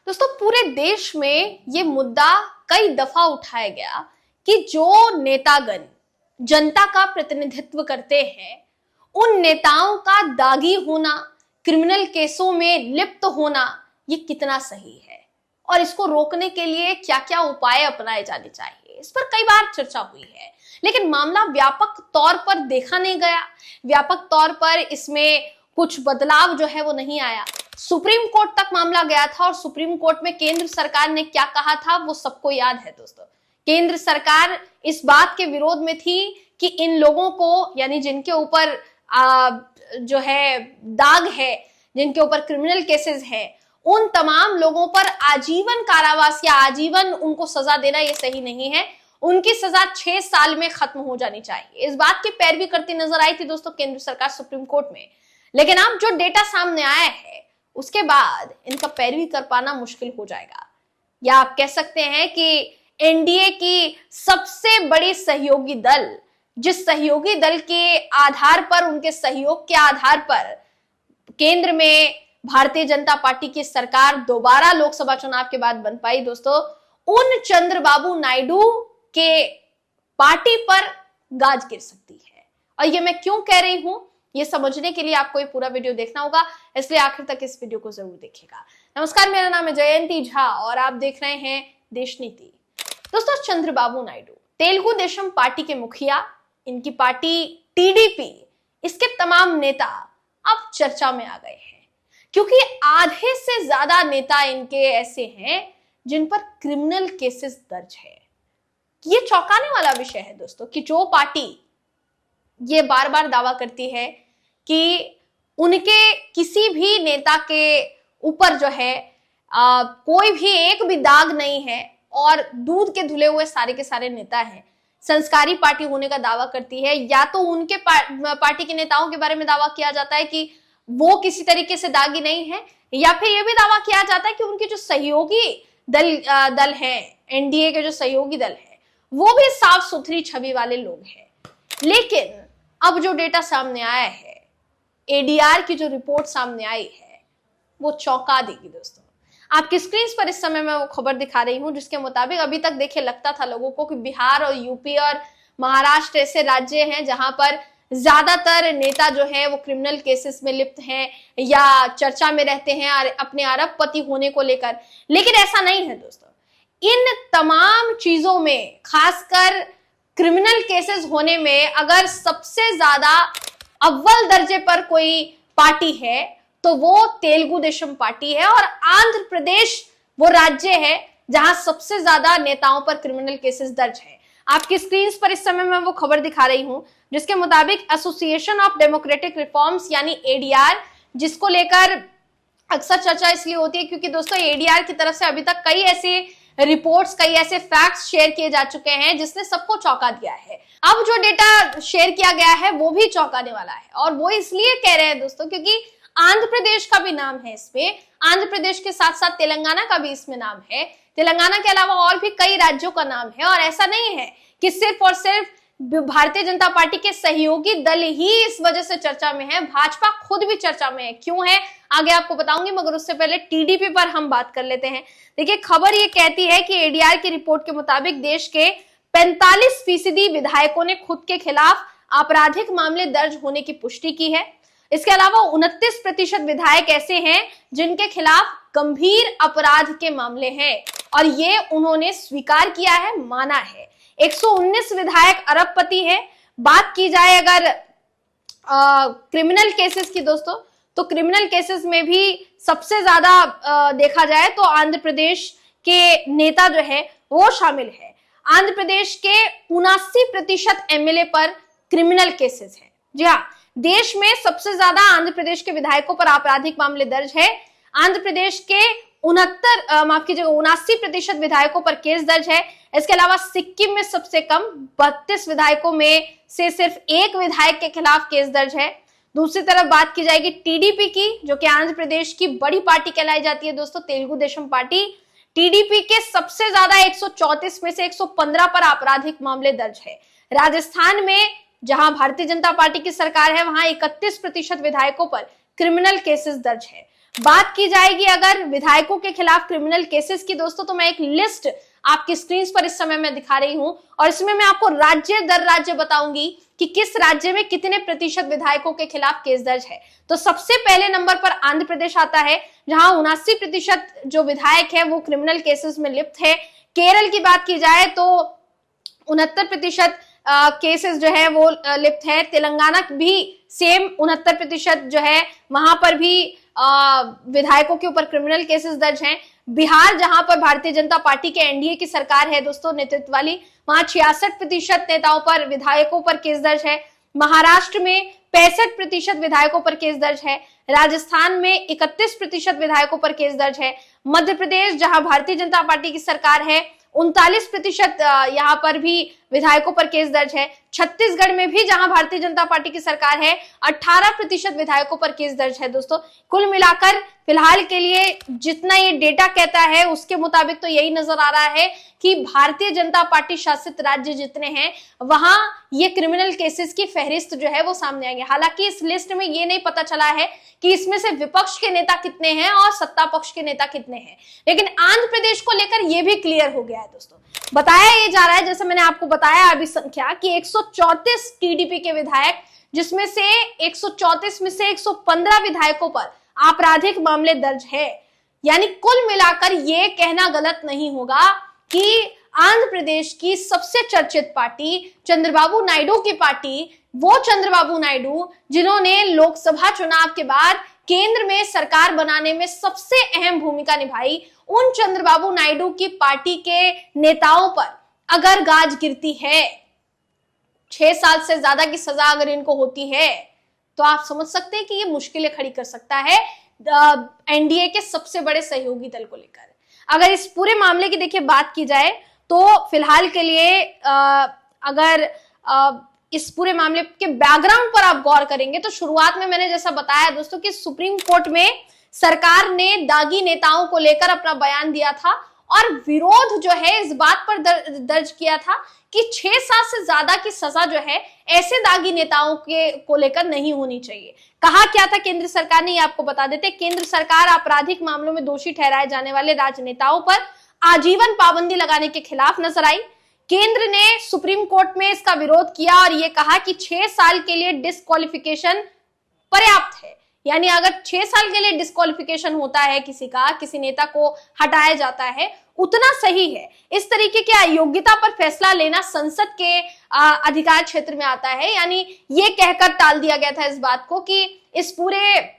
दोस्तों पूरे देश में ये मुद्दा कई दफा उठाया गया कि जो नेतागण जनता का प्रतिनिधित्व करते हैं उन नेताओं का दागी होना, क्रिमिनल केसों में लिप्त होना ये कितना सही है और इसको रोकने के लिए क्या क्या उपाय अपनाए जाने चाहिए, इस पर कई बार चर्चा हुई है। लेकिन मामला व्यापक तौर पर देखा नहीं गया, व्यापक तौर पर इसमें कुछ बदलाव जो है वो नहीं आया। सुप्रीम कोर्ट तक मामला गया था और सुप्रीम कोर्ट में केंद्र सरकार ने क्या कहा था वो सबको याद है। दोस्तों केंद्र सरकार इस बात के विरोध में थी कि इन लोगों को, यानी जिनके ऊपर जो है दाग है, जिनके ऊपर क्रिमिनल केसेस है, उन तमाम लोगों पर आजीवन कारावास या आजीवन उनको सजा देना ये सही नहीं है। उनकी सजा 6 साल में खत्म हो जानी चाहिए। इस बात की पैरवी करती नजर आई थी दोस्तों केंद्र सरकार सुप्रीम कोर्ट में। लेकिन अब जो डेटा सामने आया है उसके बाद इनका पैरवी कर पाना मुश्किल हो जाएगा, या आप कह सकते हैं कि एनडीए की सबसे बड़ी सहयोगी दल, जिस सहयोगी दल के आधार पर, उनके सहयोग के आधार पर केंद्र में भारतीय जनता पार्टी की सरकार दोबारा लोकसभा चुनाव के बाद बन पाई, दोस्तों उन चंद्रबाबू नायडू के पार्टी पर गाज गिर सकती है। और ये मैं क्यों कह रही हूं, ये समझने के लिए आपको ये पूरा वीडियो देखना होगा, इसलिए आखिर तक इस वीडियो को जरूर देखिएगा। नमस्कार, मेरा नाम है जयंती झा और आप देख रहे हैं देश नीति। दोस्तों चंद्रबाबू नायडू तेलुगु देशम पार्टी के मुखिया, इनकी पार्टी टीडीपी, इसके तमाम नेता अब चर्चा में आ गए हैं क्योंकि आधे से ज्यादा नेता इनके ऐसे हैं जिन पर क्रिमिनल केसेस दर्ज है। ये चौंकाने वाला विषय है दोस्तों कि जो पार्टी ये बार बार दावा करती है कि उनके किसी भी नेता के ऊपर जो है कोई भी एक भी दाग नहीं है और दूध के धुले हुए सारे के सारे नेता हैं, संस्कारी पार्टी होने का दावा करती है, या तो उनके पार्टी के नेताओं के बारे में दावा किया जाता है कि वो किसी तरीके से दागी नहीं है, या फिर यह भी दावा किया जाता है कि उनके जो सहयोगी दल है, एनडीए के जो सहयोगी दल है, वो भी साफ सुथरी छवि वाले लोग हैं। लेकिन अब जो डेटा सामने आया है, एडीआर की जो रिपोर्ट सामने आई है, वो चौंका देगी दोस्तों। आपकी स्क्रीन पर इस समय मैं वो खबर दिखा रही हूं जिसके मुताबिक अभी तक देखिए लगता था लोगों को कि बिहार और यूपी और महाराष्ट्र ऐसे राज्य हैं जहां पर ज्यादातर नेता जो है वो क्रिमिनल केसेस में लिप्त हैं या चर्चा में रहते हैं अपने अरबपति होने को लेकर। लेकिन ऐसा नहीं है दोस्तों। इन तमाम चीजों में, खासकर क्रिमिनल केसेस होने में, अगर सबसे ज्यादा अव्वल दर्जे पर कोई पार्टी है तो वो तेलुगु देशम पार्टी है, और आंध्र प्रदेश वो राज्य है जहां सबसे ज्यादा नेताओं पर क्रिमिनल केसेस दर्ज है। आपकी स्क्रीन पर इस समय मैं वो खबर दिखा रही हूं जिसके मुताबिक एसोसिएशन ऑफ डेमोक्रेटिक रिफॉर्म्स यानी एडीआर, जिसको लेकर अक्सर चर्चा इसलिए होती है क्योंकि दोस्तों एडीआर की तरफ से अभी तक कई ऐसे रिपोर्ट्स, कई ऐसे फैक्ट्स शेयर किए जा चुके हैं जिसने सबको चौंका दिया है। अब जो डेटा शेयर किया गया है वो भी चौंकाने वाला है, और वो इसलिए कह रहे हैं दोस्तों क्योंकि आंध्र प्रदेश का भी नाम है इसमें। आंध्र प्रदेश के साथ साथ तेलंगाना का भी इसमें नाम है। तेलंगाना के अलावा और भी कई राज्यों का नाम है, और ऐसा नहीं है कि सिर्फ और सिर्फ भारतीय जनता पार्टी के सहयोगी दल ही इस वजह से चर्चा में है, भाजपा खुद भी चर्चा में है। क्यों है आगे आपको बताऊंगी, मगर उससे पहले टीडीपी पर हम बात कर लेते हैं। देखिए खबर ये कहती है कि एडीआर की रिपोर्ट के मुताबिक देश के 45% विधायकों ने खुद के खिलाफ आपराधिक मामले दर्ज होने की पुष्टि की है। इसके अलावा 29% विधायक ऐसे हैं जिनके खिलाफ गंभीर अपराध के मामले हैं, और ये उन्होंने स्वीकार किया है, माना है। 119 विधायक अरबपति हैं। बात की जाए अगर क्रिमिनल केसेस की दोस्तों, तो क्रिमिनल केसेस में भी सबसे ज्यादा देखा जाए तो आंध्र प्रदेश के नेता जो है वो शामिल है। आंध्र प्रदेश के 79% एमएलए पर क्रिमिनल केसेस है। जी हाँ, देश में सबसे ज्यादा आंध्र प्रदेश के विधायकों पर आपराधिक मामले दर्ज है। आंध्र प्रदेश के 79% विधायकों पर केस दर्ज है। इसके अलावा सिक्किम में सबसे कम 32 विधायकों में से सिर्फ एक विधायक के खिलाफ केस दर्ज है। दूसरी तरफ बात की जाएगी टीडीपी की, जो कि आंध्र प्रदेश की बड़ी पार्टी कहलाई जाती है दोस्तों, तेलुगु देशम पार्टी। टीडीपी के सबसे ज्यादा 134 में से 115 पर आपराधिक मामले दर्ज है। राजस्थान में जहां भारतीय जनता पार्टी की सरकार है वहां 31% विधायकों पर क्रिमिनल केसेस दर्ज है। बात की जाएगी अगर विधायकों के खिलाफ क्रिमिनल केसेस की दोस्तों, तो मैं एक लिस्ट आपकी स्क्रीन पर इस समय मैं दिखा रही हूं और इसमें मैं आपको राज्य दर राज्य बताऊंगी कि किस राज्य में कितने प्रतिशत विधायकों के खिलाफ केस दर्ज है। तो सबसे पहले नंबर पर आंध्र प्रदेश आता है, जहां 79% जो विधायक है वो क्रिमिनल केसेस में लिप्त है। केरल की बात की जाए तो 69% केसेस जो है वो लिप्त है। तेलंगाना भी सेम 69% जो है, वहां पर भी विधायकों के ऊपर क्रिमिनल केसेस दर्ज हैं। बिहार, जहां पर भारतीय जनता पार्टी के एनडीए की सरकार है दोस्तों नेतृत्व वाली, वहां 66% नेताओं पर, विधायकों पर केस दर्ज है। महाराष्ट्र में 65% विधायकों पर केस दर्ज है। राजस्थान में 31% विधायकों पर केस दर्ज है। मध्य प्रदेश, जहां भारतीय जनता पार्टी की सरकार है, 39% यहाँ पर भी विधायकों पर केस दर्ज है। छत्तीसगढ़ में भी, जहां भारतीय जनता पार्टी की सरकार है, 18% विधायकों पर केस दर्ज है दोस्तों। कुल मिलाकर फिलहाल के लिए जितना ये डेटा कहता है उसके मुताबिक तो यही नजर आ रहा है कि भारतीय जनता पार्टी शासित राज्य जितने हैं वहां ये क्रिमिनल केसेस की फहरिस्त जो है वो सामने आएंगे। हालांकि इस लिस्ट में ये नहीं पता चला है कि इसमें से विपक्ष के नेता कितने हैं और सत्ता पक्ष के नेता कितने हैं, लेकिन आंध्र प्रदेश को लेकर यह भी क्लियर हो गया है दोस्तों। बताया ये जा रहा है, जैसे मैंने आपको बताया अभी संख्या, कि 134 टीडीपी के विधायक, जिसमें से 134 में से 115 विधायकों पर आपराधिक मामले दर्ज है। यानी कुल मिलाकर ये कहना गलत नहीं होगा कि आंध्र प्रदेश की सबसे चर्चित पार्टी चंद्रबाबू नायडू की पार्टी, वो चंद्रबाबू नायडू जिन्होंने लोकसभा चुनाव के बाद केंद्र में सरकार बनाने में सबसे अहम भूमिका निभाई, उन चंद्रबाबू नायडू की पार्टी के नेताओं पर अगर गाज गिरती है, 6 साल से ज्यादा की सजा अगर इनको होती है, तो आप समझ सकते हैं कि ये मुश्किलें खड़ी कर सकता है एनडीए के सबसे बड़े सहयोगी दल को लेकर। अगर इस पूरे मामले की देखिए बात की जाए तो फिलहाल के लिए अगर इस पूरे मामले के बैकग्राउंड पर आप गौर करेंगे तो शुरुआत में मैंने जैसा बताया दोस्तों कि सुप्रीम कोर्ट में सरकार ने दागी नेताओं को लेकर अपना बयान दिया था और विरोध जो है इस बात पर दर्ज किया था कि 6 साल से ज्यादा की सजा जो है ऐसे दागी नेताओं के को लेकर नहीं होनी चाहिए। कहा क्या था केंद्र सरकार ने, ये आपको बता देते। केंद्र सरकार आपराधिक मामलों में दोषी ठहराए जाने वाले राजनेताओं पर आजीवन पाबंदी लगाने के खिलाफ नजर आई। केंद्र ने सुप्रीम कोर्ट में इसका विरोध किया और यह कहा कि 6 साल के लिए डिस्क्वालिफिकेशन पर्याप्त है। यानी अगर 6 साल के लिए डिस्क्वालिफिकेशन होता है किसी नेता को हटाया जाता है, उतना सही है। इस तरीके की अयोग्यता पर फैसला लेना संसद के अधिकार क्षेत्र में आता है। यानी ये कहकर टाल दिया गया था इस बात को कि इस पूरे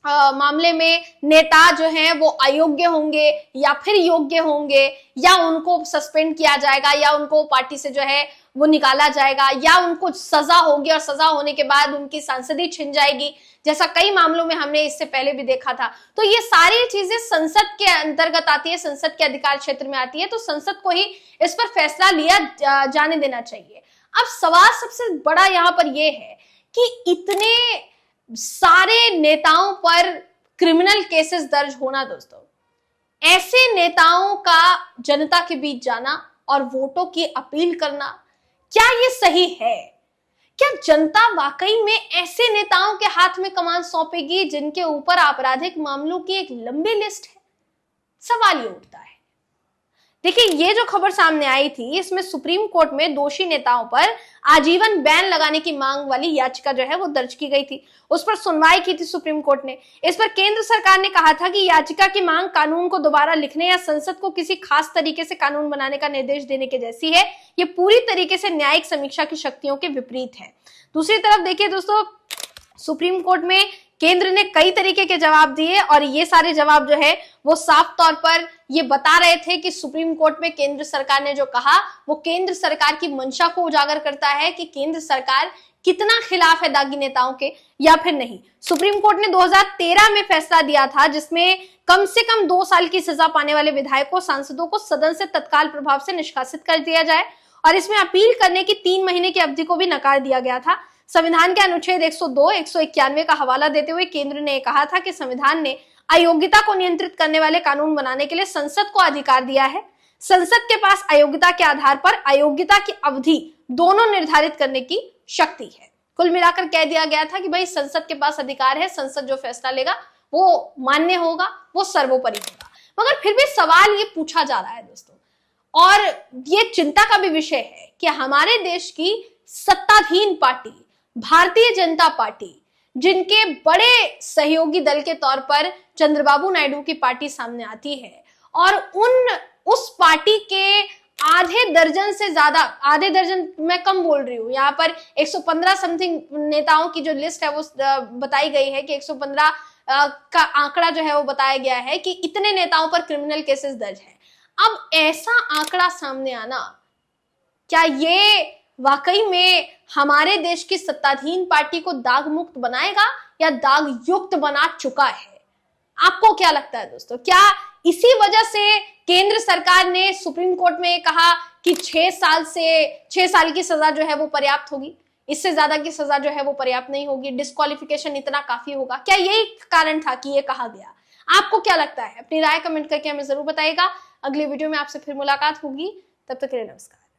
मामले में नेता जो हैं वो अयोग्य होंगे या फिर योग्य होंगे, या उनको सस्पेंड किया जाएगा, या उनको पार्टी से जो है वो निकाला जाएगा, या उनको सजा होगी और सजा होने के बाद उनकी सांसदी छिन जाएगी, जैसा कई मामलों में हमने इससे पहले भी देखा था। तो ये सारी चीजें संसद के अंतर्गत आती है, संसद के अधिकार क्षेत्र में आती है, तो संसद को ही इस पर फैसला लिया जाने देना चाहिए। अब सवाल सबसे बड़ा यहाँ पर यह है कि इतने सारे नेताओं पर क्रिमिनल केसेस दर्ज होना दोस्तों, ऐसे नेताओं का जनता के बीच जाना और वोटों की अपील करना, क्या ये सही है? क्या जनता वाकई में ऐसे नेताओं के हाथ में कमान सौंपेगी जिनके ऊपर आपराधिक मामलों की एक लंबी लिस्ट है? सवाल ये उठता है। देखिए, ये जो खबर सामने आई थी इसमें सुप्रीम कोर्ट में दोषी नेताओं पर आजीवन बैन लगाने की मांग वाली याचिका जो है वो दर्ज की गई थी। उस पर सुनवाई की थी सुप्रीम कोर्ट ने। इस पर केंद्र सरकार ने कहा था कि याचिका की मांग कानून को दोबारा लिखने या संसद को किसी खास तरीके से कानून बनाने का निर्देश देने के जैसी है। ये पूरी तरीके से न्यायिक समीक्षा की शक्तियों के विपरीत है। दूसरी तरफ देखिए दोस्तों, सुप्रीम कोर्ट में केंद्र ने कई तरीके के जवाब दिए और ये सारे जवाब जो है वो साफ तौर पर ये बता रहे थे कि सुप्रीम कोर्ट में केंद्र सरकार ने जो कहा वो केंद्र सरकार की मंशा को उजागर करता है कि केंद्र सरकार कितना खिलाफ है दागी नेताओं के या फिर नहीं। सुप्रीम कोर्ट ने 2013 में फैसला दिया था जिसमें कम से कम 2 साल की सजा पाने वाले विधायकों, सांसदों को सदन से तत्काल प्रभाव से निष्कासित कर दिया जाए और इसमें अपील करने की 3 महीने की अवधि को भी नकार दिया गया था। संविधान के अनुच्छेद 102, 191 का हवाला देते हुए केंद्र ने कहा था कि संविधान ने अयोग्यता को नियंत्रित करने वाले कानून बनाने के लिए संसद को अधिकार दिया है। संसद के पास अयोग्यता के आधार पर अयोग्यता की अवधि दोनों निर्धारित करने की शक्ति है। कुल मिलाकर कह दिया गया था कि भाई संसद के पास अधिकार है, संसद जो फैसला लेगा वो मान्य होगा, वो सर्वोपरि होगा। मगर फिर भी सवाल ये पूछा जा रहा है दोस्तों, और ये चिंता का भी विषय है कि हमारे देश की सत्ताधीन पार्टी भारतीय जनता पार्टी, जिनके बड़े सहयोगी दल के तौर पर चंद्रबाबू नायडू की पार्टी सामने आती है, और उस पार्टी के आधे दर्जन से ज्यादा, आधे दर्जन मैं कम बोल रही हूं, यहाँ पर 115 समथिंग नेताओं की जो लिस्ट है वो बताई गई है कि 115 का आंकड़ा जो है वो बताया गया है कि इतने नेताओं पर क्रिमिनल केसेस दर्ज है। अब ऐसा आंकड़ा सामने आना, क्या ये वाकई में हमारे देश की सत्ताधीन पार्टी को दाग मुक्त बनाएगा या दाग युक्त बना चुका है? आपको क्या लगता है दोस्तों? क्या इसी वजह से केंद्र सरकार ने सुप्रीम कोर्ट में कहा कि 6 साल की सजा जो है वो पर्याप्त होगी, इससे ज्यादा की सजा जो है वो पर्याप्त नहीं होगी, डिस्क्वालिफिकेशन इतना काफी होगा? क्या यही कारण था कि ये कहा गया? आपको क्या लगता है? अपनी राय कमेंट करके हमें जरूर बताइएगा। अगली वीडियो में आपसे फिर मुलाकात होगी, तब तक के लिए नमस्कार।